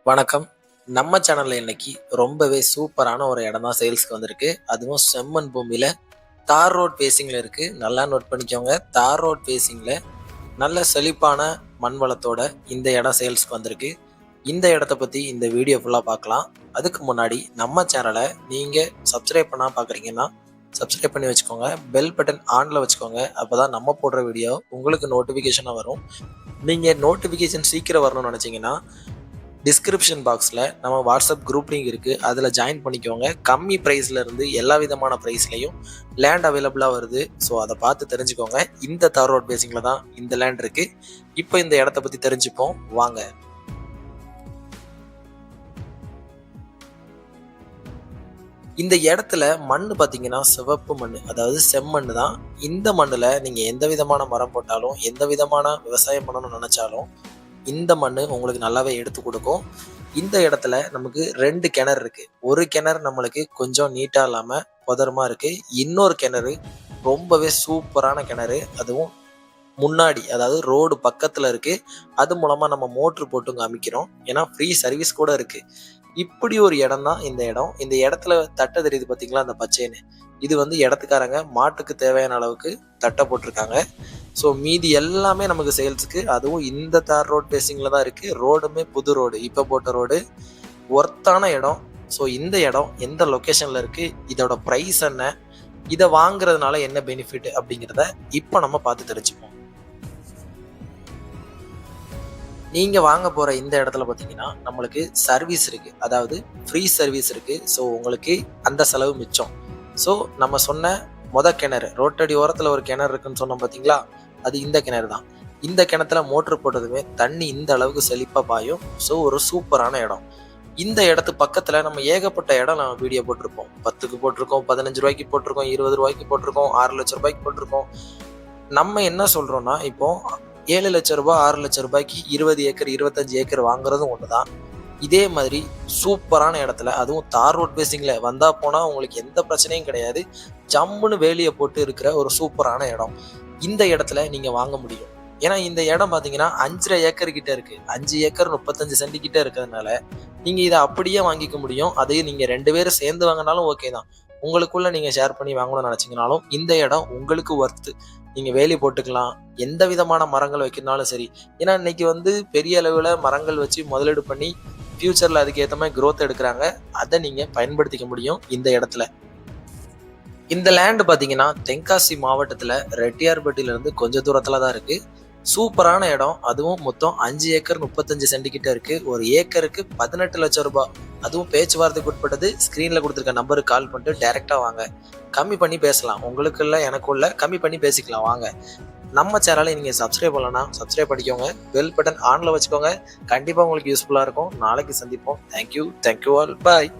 வணக்கம். நம்ம சேனல்ல இன்னைக்கு ரொம்பவே சூப்பரான ஒரு இடம் தான் சேல்ஸ்க்கு வந்திருக்கு. அதுவும் செம்மண் பூமியில தார் ரோட் ஃபேசிங்ல இருக்கு. நல்லா நோட் பண்ணிக்கோங்க. தார் ரோட் ஃபேசிங்ல நல்ல செழிப்பான மண் வளத்தோட இந்த இடம் சேல்ஸ்க்கு வந்திருக்கு. இந்த இடத்த பத்தி இந்த வீடியோ ஃபுல்லா பார்க்கலாம். அதுக்கு முன்னாடி நம்ம சேனலை நீங்க சப்ஸ்கிரைப் பண்ணாம பார்க்குறீங்கன்னா சப்ஸ்கிரைப் பண்ணி வச்சுக்கோங்க. பெல் பட்டன் ஆன்ல வச்சுக்கோங்க. அப்பதான் நம்ம போடுற வீடியோ உங்களுக்கு நோட்டிஃபிகேஷனா வரும். நீங்க நோட்டிஃபிகேஷன் சீக்கிரம் வரணும்னு நினைச்சீங்கன்னா டிஸ்கிரிப்ஷன் பாக்ஸில் நம்ம வாட்ஸ்அப் குரூப் லிங்க் இருக்குது, அதில் ஜாயின் பண்ணிக்கோங்க. கம்மி ப்ரைஸில் இருந்து எல்லா விதமான ப்ரைஸ்லையும் லேண்ட் அவைலபிளாக வருது. ஸோ அதை பார்த்து தெரிஞ்சுக்கோங்க. இந்த தார் ரோட் பேசிங்கில் தான் இந்த லேண்ட் இருக்குது. இப்போ இந்த இடத்த பற்றி தெரிஞ்சுப்போம் வாங்க. இந்த இடத்துல மண் பார்த்தீங்கன்னா சிவப்பு மண், அதாவது செம்மண் தான். இந்த மண்ணில் நீங்கள் எந்த விதமான மரம் போட்டாலும் எந்த விதமான விவசாயம் பண்ணணும்னு நினச்சாலும் இந்த மண் உங்களுக்கு நல்லாவே எடுத்து கொடுக்கும். இந்த இடத்துல நமக்கு 2 கிணறு இருக்கு. ஒரு கிணறு நம்மளுக்கு கொஞ்சம் நீட்டா இல்லாம புதரமா இருக்கு. இன்னொரு கிணறு ரொம்பவே சூப்பரான கிணறு. அதுவும் முன்னாடி, அதாவது ரோடு பக்கத்துல இருக்கு. அது மூலமா நம்ம மோட்ரு போட்டு அமைக்கிறோம். ஏன்னா ஃப்ரீ சர்வீஸ் கூட இருக்கு. இப்படி ஒரு இடம் தான் இந்த இடம். இந்த இடத்துல தட்டை தெரியுது பார்த்தீங்களா, அந்த பச்சைன்னு. இது இடத்துக்காரங்க மாட்டுக்கு தேவையான அளவுக்கு தட்டை போட்டிருக்காங்க. ஸோ மீதி எல்லாமே நமக்கு சேல்ஸுக்கு. அதுவும் இந்த தார் ரோட் பேசிங்கில் தான் இருக்குது. ரோடுமே புது ரோடு, இப்போ போட்ட ரோடு. ஒர்த்தான இடம். ஸோ இந்த இடம் எந்த லொக்கேஷனில் இருக்குது, இதோட ப்ரைஸ் என்ன, இதை வாங்குறதுனால என்ன பெனிஃபிட் அப்படிங்கிறத இப்போ நம்ம பார்த்து தெரிஞ்சுப்போம். நீங்கள் வாங்க போகிற இந்த இடத்துல பார்த்தீங்கன்னா நம்மளுக்கு சர்வீஸ் இருக்குது, அதாவது ஃப்ரீ சர்வீஸ் இருக்குது. ஸோ உங்களுக்கு அந்த செலவு மிச்சம். ஸோ நம்ம சொன்ன கிணறு, ரோட்டடி ஓரத்தில் ஒரு கிணறு இருக்குன்னு சொன்னோம் பார்த்தீங்களா, அது இந்த கிணறு தான். இந்த கிணத்துல மோட்ரு போட்டதுமே தண்ணி இந்த அளவுக்கு செழிப்பாக பாயும். ஸோ ஒரு சூப்பரான இடம். இந்த இடத்து பக்கத்தில் நம்ம ஏகப்பட்ட இடம் நம்ம வீடியோ போட்டிருப்போம். 10க்கு போட்டிருக்கோம், 15 ரூபாய்க்கு போட்டிருக்கோம், 20 ரூபாய்க்கு போட்டிருக்கோம், 6 லட்சம் ரூபாய்க்கு போட்டிருக்கோம். நம்ம என்ன சொல்கிறோன்னா, இப்போ 7 லட்சம் ரூபாய் 6 லட்சம் ரூபாய்க்கு 20 ஏக்கர் 25 ஏக்கர் வாங்குறதும் ஒன்று தான். இதே மாதிரி சூப்பரான இடத்துல, அதுவும் தார் ரோட் பேசிங்கில் வந்தால் போனால் உங்களுக்கு எந்த பிரச்சனையும் கிடையாது. ஜம்முன்னு வேலியை போட்டு இருக்கிற ஒரு சூப்பரான இடம். இந்த இடத்துல நீங்கள் வாங்க முடியும். ஏன்னா இந்த இடம் பார்த்தீங்கன்னா 5.5 ஏக்கர் கிட்ட இருக்குது. 5 ஏக்கர் 35 சென்ட் கிட்ட இருக்கிறதுனால நீங்கள் இதை அப்படியே வாங்கிக்க முடியும். அதையும் நீங்கள் 2 பேரும் சேர்ந்து வாங்கினாலும் ஓகே தான். உங்களுக்குள்ள நீங்கள் ஷேர் பண்ணி வாங்கணும்னு நினச்சிங்கனாலும் இந்த இடம் உங்களுக்கு ஒர்த்து. நீங்கள் வேலி போட்டுக்கலாம், எந்த விதமான மரங்கள் வைக்கிறனாலும் சரி. ஏன்னா இன்னைக்கு பெரிய அளவில் மரங்கள் வச்சு முதலீடு பண்ணி ஃபியூச்சரில் அதுக்கு ஏற்ற மாதிரி க்ரோத் எடுக்கிறாங்க. அதை நீங்கள் பயன்படுத்திக்க முடியும் இந்த இடத்துல. இந்த லேண்டு பார்த்தீங்கன்னா தென்காசி மாவட்டத்தில் ரெட்டியார்பட்டியிலேருந்து கொஞ்சம் தூரத்தில் தான் இருக்குது. சூப்பரான இடம். அதுவும் மொத்தம் 5 ஏக்கர் 35 சென்ட் கிட்ட இருக்குது. ஒரு ஏக்கருக்கு 18 லட்சம் ரூபாய். அதுவும் பேச்சுவார்த்தைக்கு உட்பட்டது. ஸ்க்ரீனில் கொடுத்துருக்க நம்பருக்கு கால் பண்ணிட்டு டைரெக்டாக வாங்க. கம்மி பண்ணி பேசலாம். உங்களுக்கு இல்லை எனக்கும் இல்லை, கம்மி பண்ணி பேசிக்கலாம் வாங்க. நம்ம சேனலை நீங்கள் சப்ஸ்கிரைப் பண்ணலன்னா சப்ஸ்கிரைப் பண்ணிக்கோங்க. பெல் பட்டன் ஆனில் வச்சுக்கோங்க. கண்டிப்பாக உங்களுக்கு யூஸ்ஃபுல்லாக இருக்கும். நாளைக்கு சந்திப்போம். Thank you all. பாய்.